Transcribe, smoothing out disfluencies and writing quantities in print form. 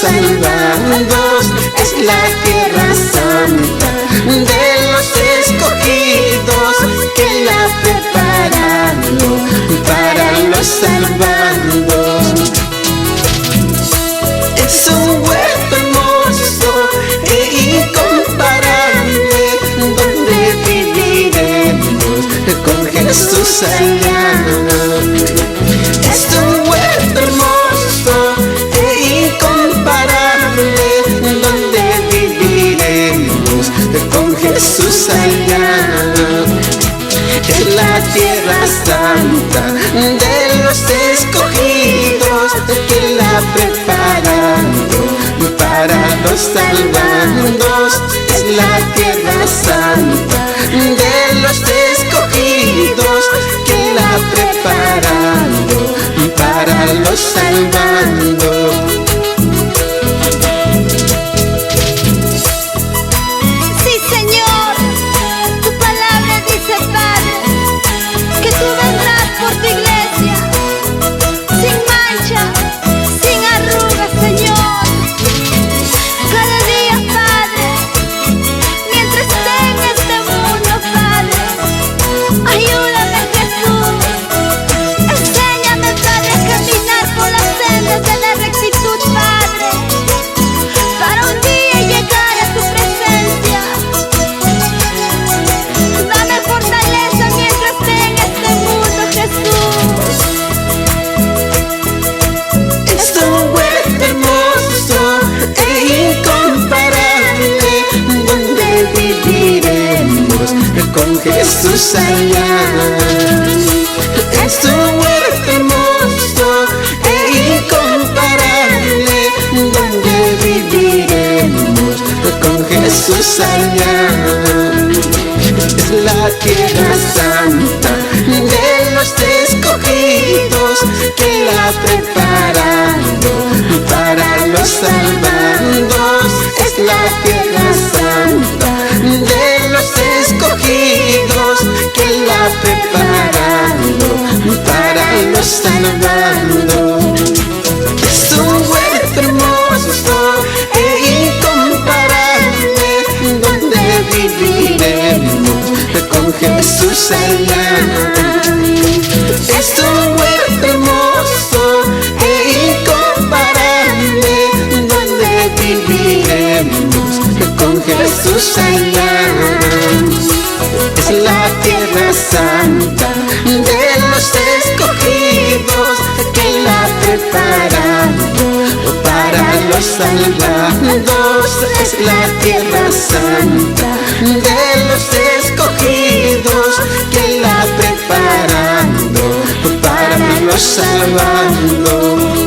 salvados, es la tierra santa de los escogidos que la ha preparado para los salvados. Es un huerto hermoso e incomparable donde viviremos con Jesús allá. Es un huerto hermoso e incomparable donde viviremos con Jesús allá. Es la tierra santa de los escogidos que la ha preparado para los salvados. Es la tierra santa de los escogidos que la ha preparado para los salvados. Sí, Señor, tu palabra dice, Padre, que tú vendrás por tu iglesia sin mancha, sin arrugas, Señor. Cada día, Padre, mientras esté en este mundo, Padre, ayúdame, Jesús. Enséñame, Padre, a caminar por las sendas de la rectitud, Padre, para un día llegar a tu presencia. Dame fortaleza mientras esté en este mundo, Jesús. Es un huerto hermoso e incomparable donde viviremos con Jesús allá. Es un huerto hermoso e incomparable donde viviremos con Jesús allá. Es la tierra santa de los escogidos que la ha preparado para los salvados. Es la tierra santa de los escogidos que la ha preparado para los salvados. Es un huerto hermoso e incomparable donde viviremos con Jesús allá. Es un huerto hermoso e incomparable donde viviremos con Jesús allá. Es la tierra santa de los escogidos que la ha preparado para los salvados. Es la tierra santa de los escogidos que la ha preparado para los salvados.